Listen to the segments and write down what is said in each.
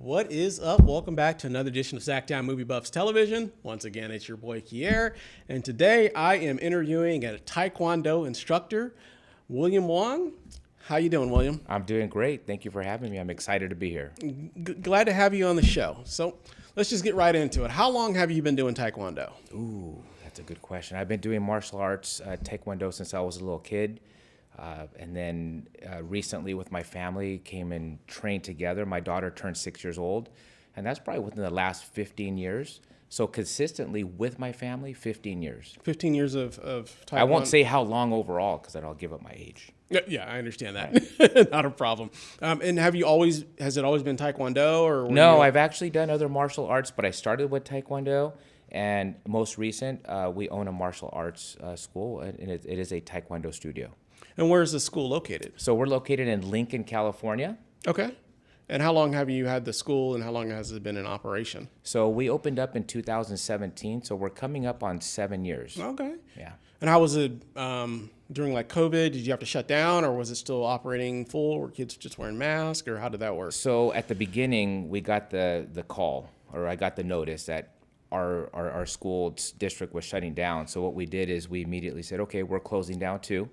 What is up? Welcome back to another edition of SacTown Movie Buffs Television. Once again, it's your boy Kier, and today I am interviewing a Taekwondo instructor, William Wong. How you doing, William? I'm doing great. Thank you for having me. I'm excited to be here. Glad to have you on the show. So let's just get right into it. How long have you been doing Taekwondo? Ooh, that's a good question. I've been doing martial arts, Taekwondo, since I was a little kid. And then recently with my family, came and trained together. My daughter turned 6 years old, and that's probably within the last 15 years. So consistently with my family, 15 years. 15 years of Taekwondo? I won't say how long overall, because then I'll give up my age. Yeah, I understand that. Not a problem. And has it always been Taekwondo? Or No, I've actually done other martial arts, but I started with Taekwondo. And most recent, we own a martial arts school, and it is a Taekwondo studio. And where is the school located? So we're located in Lincoln, California. Okay. And how long have you had the school, and how long has it been in operation? So we opened up in 2017, so we're coming up on 7 years. Okay. Yeah. And how was it during like COVID? Did you have to shut down, or was it still operating full? Were kids just wearing masks, or how did that work? So at the beginning, we got the call, or I got the notice that our school district was shutting down. So what we did is we immediately said, okay, we're closing down too.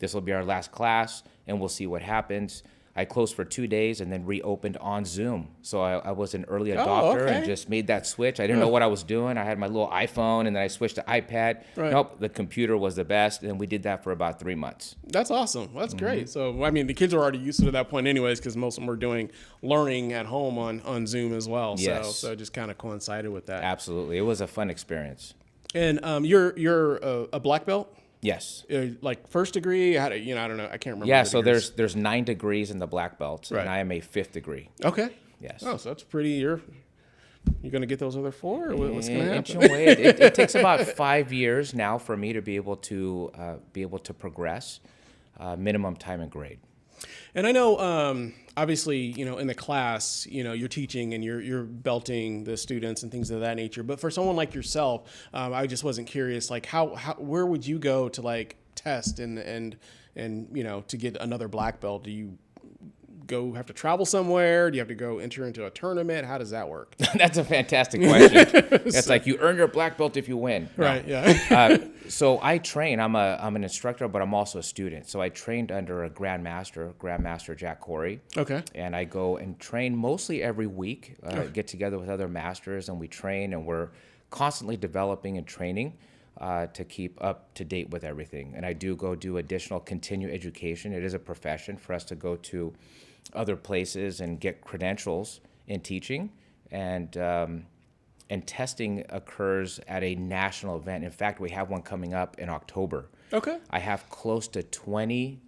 This will be our last class, and we'll see what happens. I closed for 2 days and then reopened on Zoom. So I was an early adopter and just made that switch. I didn't know what I was doing. I had my little iPhone, and then I switched to iPad. Right. Nope, the computer was the best, and we did that for about 3 months. That's awesome. That's great. So, I mean, the kids were already used to it at that point anyways, because most of them were doing learning at home on Zoom as well. Yes. So it just kind of coincided with that. Absolutely. It was a fun experience. And you're a black belt? Yes. Like first degree? I don't know. I can't remember. Yeah, so there's 9 degrees in the black belt, Right. and I am a 5th degree. Okay. Yes. Oh, so that's pretty. You're going to get those other 4? Or what's going to happen? Inch away. It takes about 5 years now for me to be able to progress, minimum time and grade. And I know, obviously, in the class, you're teaching and you're belting the students and things of that nature. But for someone like yourself, I just wasn't curious, like where would you go to like test and to get another black belt? Do you have to travel somewhere? Do you have to go enter into a tournament? How does that work? That's a fantastic question. It's like you earn your black belt if you win. No. Right. Yeah. So I train. I'm an instructor, but I'm also a student. So I trained under a Grandmaster Jack Corey. Okay. And I go and train mostly every week. Get together with other masters, and we train, and we're constantly developing and training to keep up to date with everything. And I do go do additional continuing education. It is a profession for us to go to other places and get credentials in teaching, and testing occurs at a national event. In fact, we have one coming up in October. Okay. I have close to 20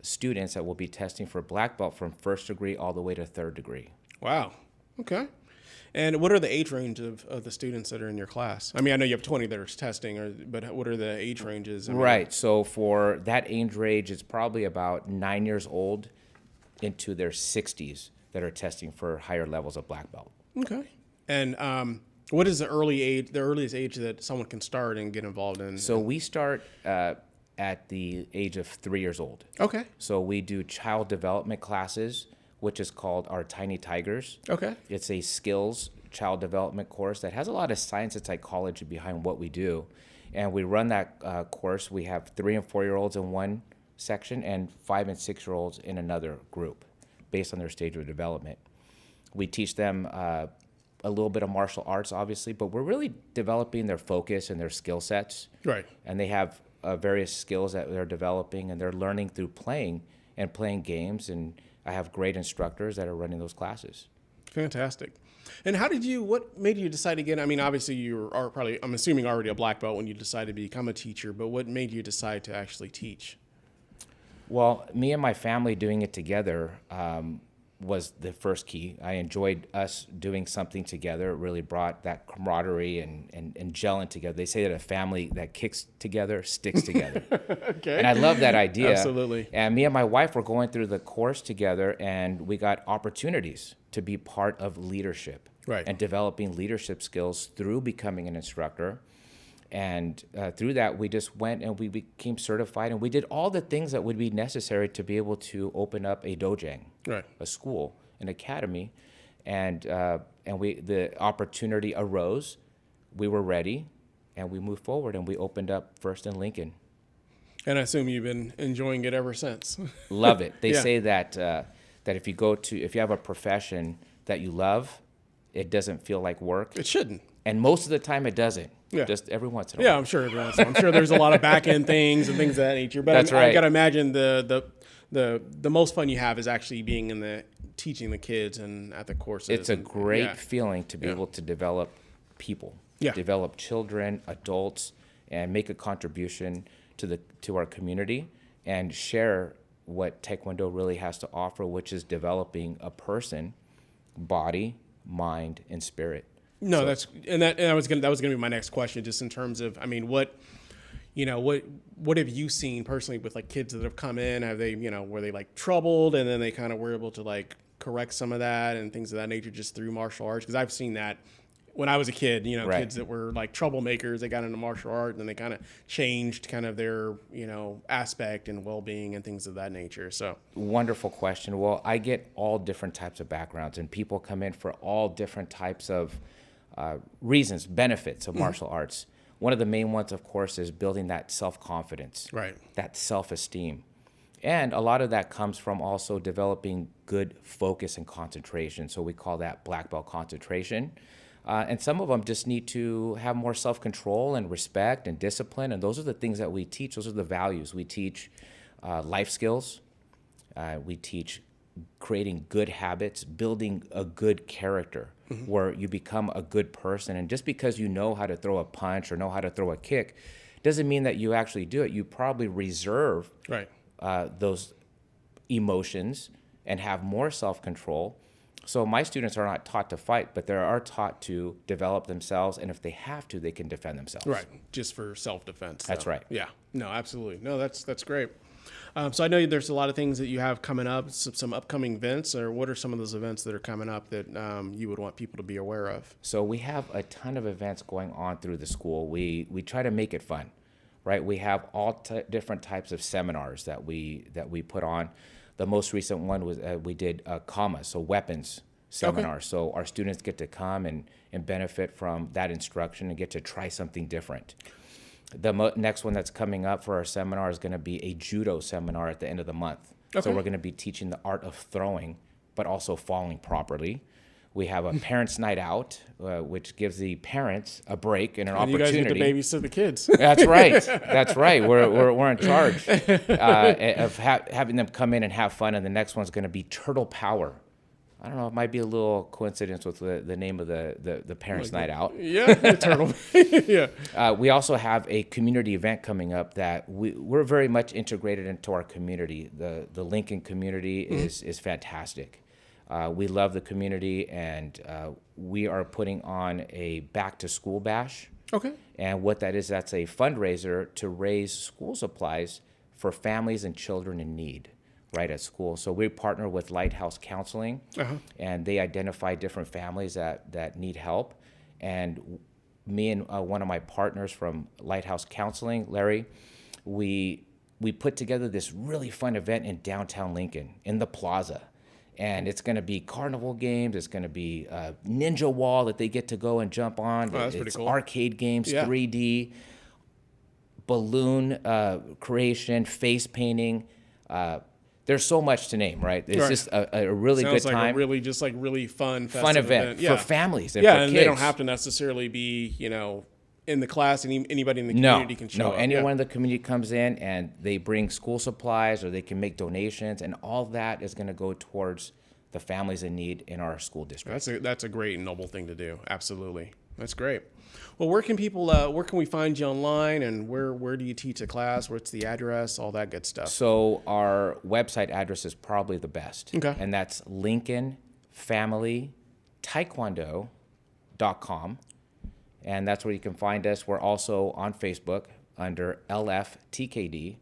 students that will be testing for black belt from 1st degree all the way to 3rd degree. Wow. Okay. And what are the age range of the students that are in your class? I mean, I know you have 20 that are testing, but what are the age ranges? Right. So for that age range, it's probably about 9 years old into their 60s that are testing for higher levels of black belt. Okay. And what is the earliest age that someone can start and get involved in? So we start at the age of 3 years old. Okay. So we do child development classes, which is called our Tiny Tigers. Okay. It's a skills child development course that has a lot of science and psychology behind what we do. And we run that course. We have 3 and 4 year olds in one section and 5 and 6 year olds in another group based on their stage of development. We teach them a little bit of martial arts, obviously, but we're really developing their focus and their skill sets. Right. And they have various skills that they're developing, and they're learning through playing games. And I have great instructors that are running those classes. Fantastic. And what made you decide to get, I mean, obviously you are probably, I'm assuming already a black belt when you decided to become a teacher, but what made you decide to actually teach? Well, me and my family doing it together was the first key. I enjoyed us doing something together. It really brought that camaraderie and gelling together. They say that a family that kicks together sticks together. Okay. And I love that idea. Absolutely. And me and my wife were going through the course together, and we got opportunities to be part of leadership. Right. And developing leadership skills through becoming an instructor. And through that, we just went and we became certified, and we did all the things that would be necessary to be able to open up a dojang, Right. a school, an academy. and the opportunity arose. We were ready, and we moved forward, and we opened up first in Lincoln. And I assume you've been enjoying it ever since. Love it. They Yeah. say that if you have a profession that you love, it doesn't feel like work. It shouldn't. And most of the time it doesn't. Yeah. Just every once in a Yeah, while. I'm sure everyone. I'm sure there's a lot of back end things and things of that nature. But That's I right. gotta imagine the most fun you have is actually being in the teaching the kids and at the courses. It's a and, great yeah. feeling to be able to develop people, Yeah. develop children, adults, and make a contribution to our community and share what Taekwondo really has to offer, which is developing a person, body, mind, and spirit. No, that was gonna be my next question, just in terms of, I mean, what have you seen personally with like kids that have come in? Have they, were they like troubled and then they kind of were able to like correct some of that and things of that nature just through martial arts? Because I've seen that when I was a kid, Right. kids that were like troublemakers, they got into martial art and then they kind of changed kind of their, aspect and well-being and things of that nature. So Wonderful question. Well, I get all different types of backgrounds, and people come in for all different types of reasons, benefits of martial arts. One of the main ones, of course, is building that self-confidence, right. that self-esteem. And a lot of that comes from also developing good focus and concentration. So we call that black belt concentration. And some of them just need to have more self-control and respect and discipline. And those are the things that we teach. Those are the values. We teach life skills. We teach creating good habits, building a good character where you become a good person. And just because you know how to throw a punch or know how to throw a kick doesn't mean that you actually do it. You probably reserve Right. those emotions and have more self-control. So my students are not taught to fight, but they are taught to develop themselves, and if they have to, they can defend themselves. Right. Just for self-defense. That's so, right. Yeah. No, absolutely. No, that's great. So I know there's a lot of things that you have coming up, some upcoming events, or what are some of those events that are coming up that you would want people to be aware of? So we have a ton of events going on through the school. We try to make it fun, right? We have all different types of seminars that we put on. The most recent one was we did commas, so weapons seminar. Okay. So our students get to come and benefit from that instruction and get to try something different. The next one that's coming up for our seminar is going to be a judo seminar at the end of the month. Okay. So we're going to be teaching the art of throwing, but also falling properly. We have a parents' night out, which gives the parents a break and an opportunity. You guys get to babysit the kids. That's right. That's right. We're in charge of having them come in and have fun. And the next one's going to be Turtle Power. I don't know. It might be a little coincidence with the name of the parents' night out. Yeah, the turtle. Yeah. We also have a community event coming up that we're very much integrated into our community. The Lincoln community is fantastic. We love the community, and we are putting on a back-to-school bash. Okay. And what that is, that's a fundraiser to raise school supplies for families and children in need right at school. So we partner with Lighthouse Counseling, and they identify different families that need help. And me and one of my partners from Lighthouse Counseling, Larry, we put together this really fun event in downtown Lincoln in the plaza. And it's going to be carnival games. It's going to be a ninja wall that they get to go and jump on. Oh, that's pretty cool. Arcade games, 3D, balloon creation, face painting. There's so much to name, right? It's just a really good time. Sounds like a really fun event for families and for kids. And they don't have to necessarily be, in the class, and anybody in the community can show up. Anyone in the community comes in and they bring school supplies, or they can make donations, and all that is going to go towards the families in need in our school district. That's a great and noble thing to do. Absolutely. That's great. Well, where can we find you online, and where do you teach a class? What's the address? All that good stuff. So our website address is probably the best. Okay. And that's LincolnFamilyTaekwondo.com. And that's where you can find us. We're also on Facebook under LFTKD,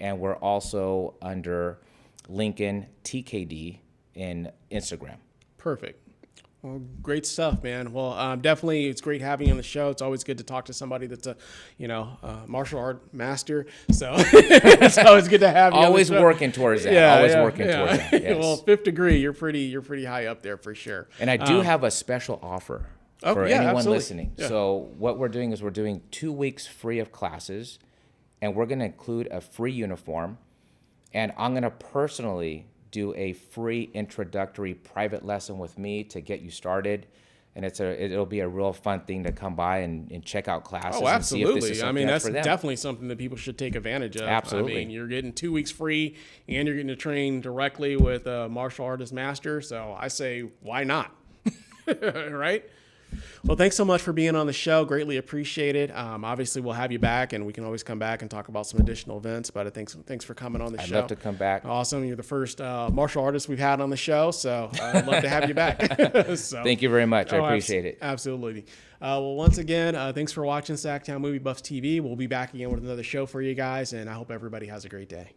and we're also under Lincoln TKD in Instagram. Perfect. Well, great stuff, man. Well, definitely, it's great having you on the show. It's always good to talk to somebody that's a, martial art master. So it's always good to have you. Always working towards that. Always working towards that. Yes. Well, 5th degree, you're pretty high up there for sure. And I do have a special offer for anyone absolutely. listening. Yeah. So what we're doing is we're doing 2 weeks free of classes, and we're going to include a free uniform, and I'm going to personally do a free introductory private lesson with me to get you started. And it'll be a real fun thing to come by and check out classes. Oh, absolutely. And see if this is I mean, that's for them. definitely something that people should take advantage of. Absolutely. I mean, you're getting 2 weeks free, and you're getting to train directly with a martial artist master. So I say, why not? Right? Well, thanks so much for being on the show. Greatly appreciated. Obviously, we'll have you back, and we can always come back and talk about some additional events. But thanks for coming on the show. I'd love to come back. Awesome. You're the first martial artist we've had on the show, so I'd love to have you back. So, Thank you very much. I appreciate it. Absolutely. Well, once again, thanks for watching SacTown Movie Buffs TV. We'll be back again with another show for you guys, and I hope everybody has a great day.